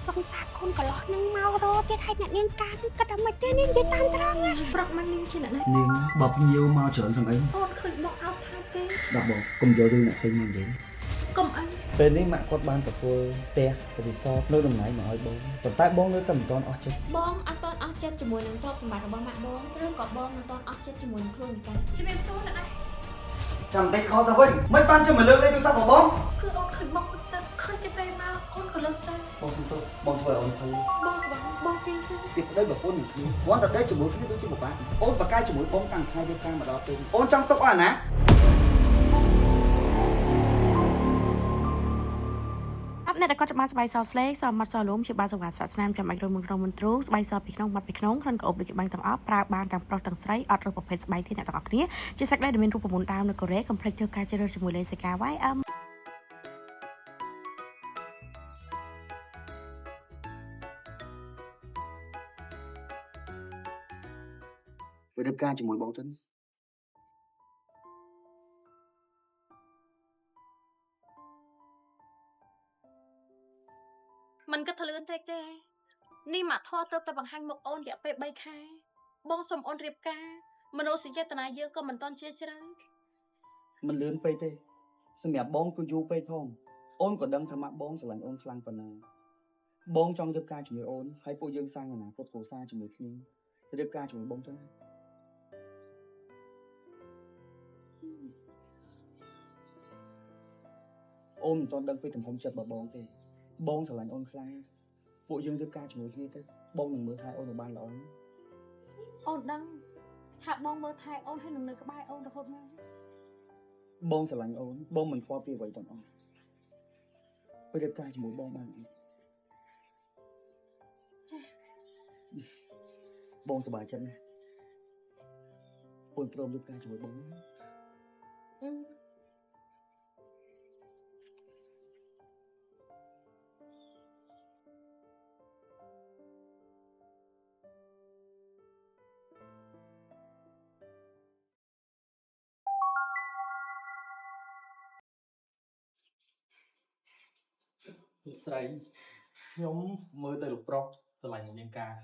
សង្សារកូនកន្លោះនឹងមករកទៀតហើយអ្នកនាងការនឹងក៏តែមិនទេនាងនិយាយតាមត្រង់ណាប្រាប់មកនាងជាអ្នកណានាងបើភ្ញៀវមកច្រើនសឹងអីអូនឃើញបងអោបថាគេស្ដាប់បងកុំយករឿងអ្នកផ្សេងមកនិយាយកុំអីពេលនេះម៉ាក់គាត់បានទទួលផ្ទះរីសតនៅតំណែងមកឲ្យបងប៉ុន្តែបងនៅតែមិនទាន់អស់ចិត្តបងអត់ទាន់អស់ចិត្តជាមួយនឹងទ្រព្យសម្បត្តិរបស់ម៉ាក់បងឬក៏បងមិនទាន់អស់ចិត្តជាមួយនឹងខ្លួនឯងជំរាបសួរអ្នកណាចាំតិចខលទៅវិញមិនបានជិះមកលើកលេខទូរស័ព្ទរបស់បងគឺអូនឃើញបងតែឃើញគេប្រេមកអូនក៏លើកទៅបងសុំទោសបងធ្វើឲ្យអូនភ័យបងស្វាបងពីទៅជាប្តីប្រពន្ធនឹងគ្នាគ្រាន់តែដេកជាមួយគ្នាដូចជាពិបាកអូនបកកាយជាមួយបងតាំងថ្ងៃរៀបការមកដល់ពេលអូនចង់ទុកឲ្យណាអ្នកដែលគាត់ចាំបានស្បៃសស្លេកសមមាត់សលុំជាបានសង្វាតសាស្នាមចាំបាច់រមុនក្នុងមន្ទ្រូស្បៃសពីក្នុងមាត់ពីក្នុងគ្រាន់ក៏អុបដូចបាញ់ទាំងអស់ប្រើបានទាំងប្រុសទាំងស្រីអត់រើសប្រភេទស្បៃទេអ្នកទាំងអស់គ្នាជាសាច់ដែលមានរូបមន្តដើមនៅកូរ៉េកុំភ្លេចធ្វើការជ្រើសរើសជាមួយលេសេកា YM វារៀបការជាមួយបងទៅมันก็ทะเลือนเจ๊นี่มาทอดเติมแต่บางหันหมกโอนอย่าไปใบคายบงสมโอนเรียบกามโนสิเจตนาเยอะก็มันตอนเชี่ยชิรังมันเลื่อนไปទេសម្រាប់បងក៏យូរពេកផងអូនក៏ដឹងថាម៉ាក់បងស្រឡាញ់អូនខ្លាំងប៉ុណ្ណាបងចង់រៀបការជាមួយអូនហើយពួកយើងសាងអនាគតគ្រួសារជាមួយគ្នារៀបការជាមួយបងទៅណាអូនមិនទាន់ដឹងពីទំហំចិត្តរបស់បងទេបងស្រឡាញ់អូនខ្លាំងពួកយើងរៀបការជាមួយគ្នាទៅបងនឹងមើលថែអូនឲ្យបានល្អអូនដឹងថាបងមើលថែអូនហើយនឹងនៅក្បែរអូនរហូតមកបងស្រឡាញ់អូនបងមិនខ្វល់ពីអ្វីទាំងអស់ទៅរៀបការជាមួយបងបានចាបងសប្បាយចិត្តណាស់អូនព្រមរៀបការជាមួយបងលោកស្រីខ្ញុំមើលទៅលោកប្រុសស្រឡាញ់នាងការ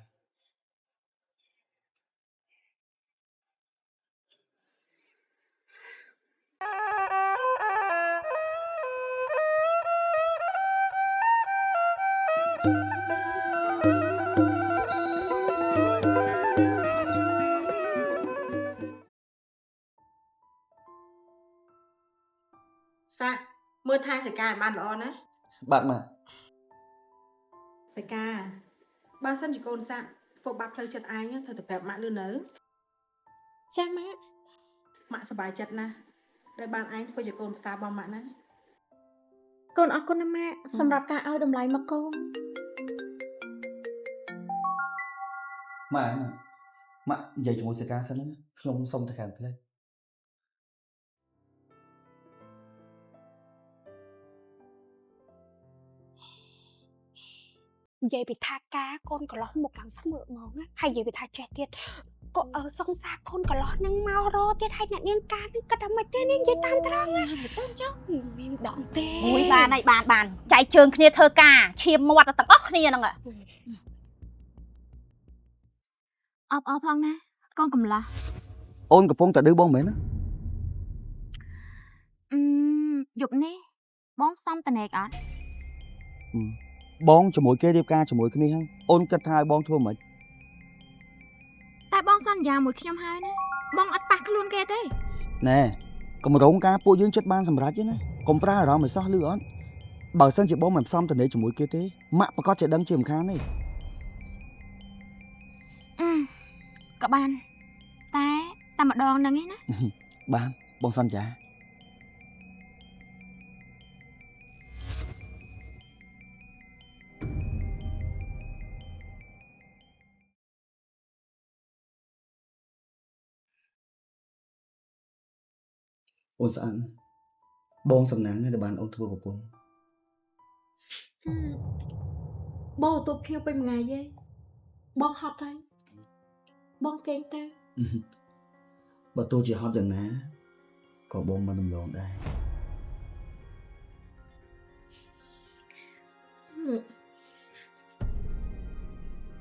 សាក់មើលថែសេកាឲ្យបានល្អណាបាទម៉ាក់សេកាបើសិនជាកូនសាក់ធ្វើបាបផ្លូវចិត្តឯងត្រូវទៅប្រាប់ម៉ាក់លឿននៅចាម៉ាក់ម៉ាក់សប្បាយចិត្តណាស់ដែលបានឯងធ្វើជាកូនប្រសារបស់ម៉ាក់ណាកូនអរគុណណាម៉ាក់សម្រាប់ការឲ្យតម្លៃមកកូនម៉ាក់និយាយជាមួយសេកាសិនណាខ្ញុំសុំទៅខាងផ្លេចនិយាយពីថាការកូនកន្លោះមុខឡើងស្មើហ្មងហើយនិយាយពីថាចេះទៀតក៏សង្សារកូនកន្លោះនឹងមករកទៀតហើយអ្នកនាងការនឹងក៏តែមិនទេនាងនិយាយតាមត្រង់ណាទៅចុះមានដងទេមួយបានហើយបានចែកជើងគ្នាធ្វើការឈាមមាត់ទាំងអស់គ្នាហ្នឹងអបផងណាកូនកំឡោះអូនកំពុងតែឌឺបងមែនណាយប់នេះបងសំតនេកអត់បងជាមួយគេរៀបការជាមួយគ្នាហើយអូនគិតថាឲ្យបងធ្វើមិនតែបងសន្យាមួយខ្ញុំហើយណាបងអត់ប៉ះខ្លួនគេទេណែកុំរងការពួកយើងចិត្តបានសម្រេចទេណាកុំប្រើអារម្មណ៍ឲ្យសោះលឺអត់បើសិនជាបងមិនផ្សំតនេជាមួយគេទេម៉ាក់ប្រកាសជាដឹងជាមិនខានទេក៏បានតែម្ដងហ្នឹងឯណាបានបងសន្យាអូនស្អាតបងសំណាងដែលបានអូនធ្វើប្រពន្ធបងទទួលភ្ញៀវពេញមួយថ្ងៃទេបងហត់ហើយបងកេងតាបើទោះជាហត់យ៉ាងណាក៏បងមិនរំលងដែរ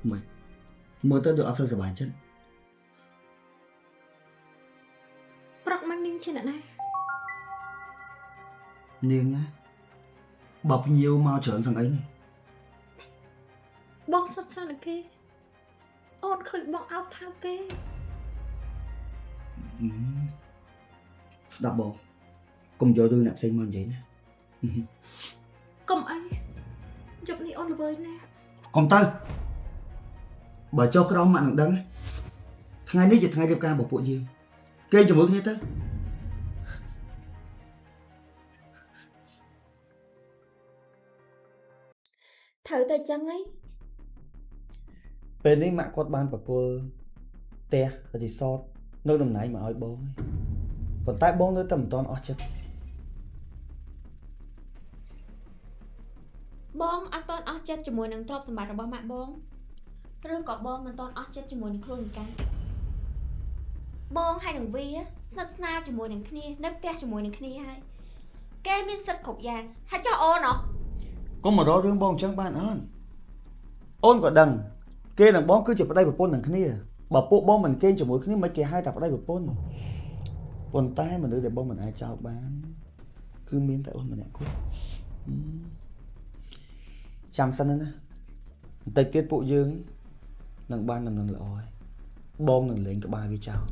Mày mơ tới được ở sơ sờ bài chân ប្រុកមកនាងជាអ្នកណា Niên á Bập nhiều mau trở sang ấy này បងសិតសិនគេអូនឃើញបងអោបថៅគេ Đập bộ Cùng vô tôi nạp sinh mơn vậy nè កុំអីយប់នេះអូនល្វើយណាស់ Còn tơ Bà cho cái đó mạng đằng đấng Thằng này chỉ thằng đẹp ca một bộ gì Kê cho bước như tớ ត្រូវតែចឹងហី Bên đấy mạng quát ban bà cô Tè ở thì sót Nơi tầm này mà ôi bố ấy Còn tại bố nơi tầm toàn ớt chất បងអត់តន់អស់ចិត្តជាមួយនឹងទ្រព្យសម្បត្តិរបស់ម៉ាក់បងឬក៏បងមិនតន់អស់ចិត្តជាមួយនឹងខ្លួនកាបងហើយនឹងវាស្និទ្ធស្នាលជាមួយនឹងគ្នានៅផ្ទះជាមួយនឹងគ្នាហើយគេមានសិទ្ធិគ្រប់យ៉ាងហើយចុះអូនអ Có một đó rương bông chẳng bạn ơn Ôn có đằng Kê đằng bóng cứ chụp ở đây bà pôn đằng kia Bà bộ bóng mình kê cho mỗi kia mấy kê hai tập ở đây bà pôn Còn tay mà nữa để bóng mình ai chào bán Cứ miếng tại ôn mình nè cút Chăm sân đó Tây kết bộ dương Nâng ban nâng lỗi Bóng nâng lên cả ba với chào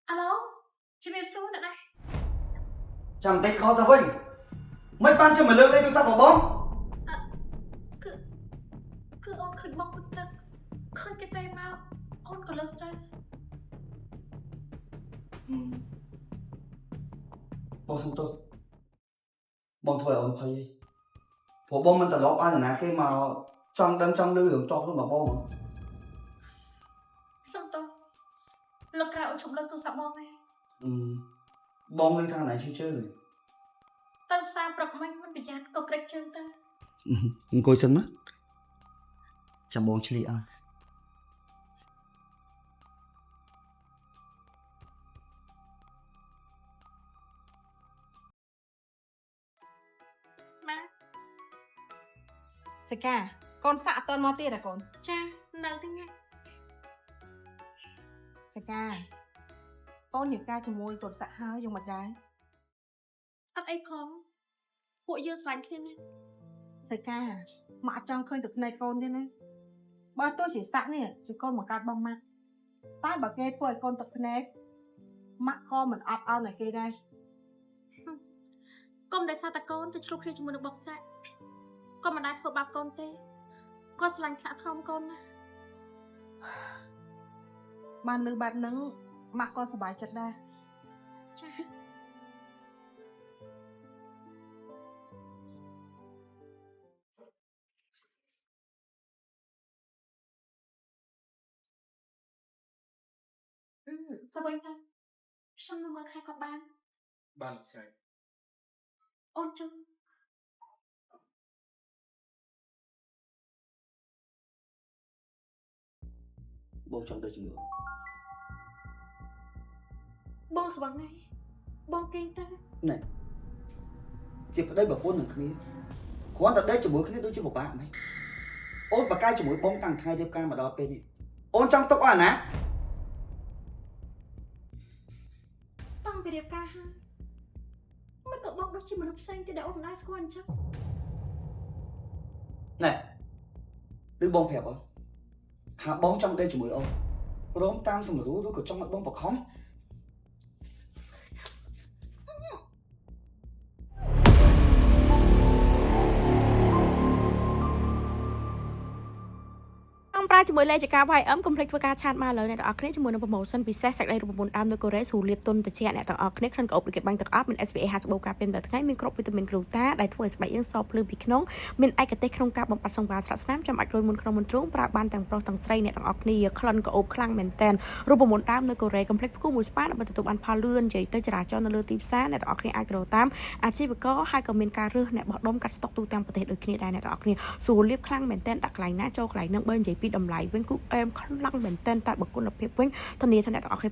Alo, chị Miêu Xu nữa này. Chăm tay khó ta vinh Mấy ban cho mà lương lên đừng sắp vào bóng Cứ ôn khơi bông cứ tắc khơi cái tay mau ôn có lực ra. Bóng xong tôi Bóng thôi ổn thôi Bộ bóng mình tỏ lọc ai là nè khi mà Trong đâm trong lưu hưởng cho lúc mà bóng Xong tôi lực ra ôn chụp lực tôi sắp bông này. Bóng lên thang này chưa chơi Tân xa bọc mình bị dán có cách chân ta. Cô sân mất Chăm bóng chứ đi ai Sika, con xạ toàn mò tiền à con? Cha, nợ thế nghe. Sika, con nhiều ca cho môi tuột xạ hơi dùng mặt đáy. Ất ấy không? Hội dưa sánh thế nè. Sika, mà trong khơi được này con thế nè. Bà tôi chỉ xạ nè, chỉ con một cái bông mặt. Tai bà kê quầy con tập nè. Mặt con mình ọc ao này kê đây. Con để sao ta con tôi chụp khi cho mình được bọc xạ. Con mà đai phụ bạc con tê. Con sẽ lành khả thông con nè. Bạn nữ bạn nâng mặc con sẽ bài chật đa. Chà. Sao vậy ta? Sao nó mơ khai con bạn? Bạn là谁 Ôn chung. Bóng trong tay chừng nữa Bông sẽ bằng này. Bông kinh ta. Này Chị ở đây bà bốn thằng kia Quán thật đấy cho mỗi kia đối chứ một bạn mày Ôn bà cai cho mỗi bóng tăng thai đeo ca mà đo bên đi Ôn trong tóc à ná Tăng về đẹp ca ha. Mấy cậu bông đó chỉ một lúc xanh thì đã ổn nice của anh chắc. Này Đứa bóng hẹp không Thả bóng trong đây cho mỗi ông Rốn tam xong rồi rú của trong mặt bóng bọc khóm ជាមួយលេខការ YM កុំភ្លេចធ្វើការឆាតមកលើអ្នកទាំងអស់គ្នាជាមួយនឹង promotion ពិសេសសាច់ដៃរូបមន្តដើមនៅកូរ៉េស្រួលលាបទុនត្រជាក់អ្នកទាំងអស់គ្នាក្នុងកោបដូចគេបាញ់ទាំងអស់មាន SPA 50បូការពេលតែថ្ងៃមានគ្រប់វីតាមីនគ្រូតាដែលធ្វើឲ្យស្បែកយើងសភ្លឺពីក្នុងមានឯកទេសក្នុងការបំបត្តិសង្វារស្រាក់ស្នាមចាំអាចរួយមុនក្នុងមុនទ្រូងប្រើបានទាំងប្រុសទាំងស្រីអ្នកទាំងអស់គ្នាក្លិនកោបខ្លាំងមែនតើរូបមន្តដើមនៅកូរ៉េកុំភ្លេចផ្គូមួយស្ប៉ាដើម្បីទទួលបានផលលឿននិយាយទៅចរាចរណ៍នៅលើទីផ្សារអ្នកទាំងអស់គ្នាអាចរកតាមអាជីវករហើយក៏មានការរើសអ្នកបោះដុំកាត់ស្តុកទូទាំងប្រទេសដូចគ្នាដែរអ្នកទាំងអស់គ្នាស្រួលលាបខ្លាំងមែនតើដាក់កន្លែងណាចូលកន្លែងនឹងបើនិយាយពីតម្លៃវិញគូអែមខ្លាំងមែនតើតែបើគុណភាពវិញធានាថាអ្នកទាំងអស់គ្នា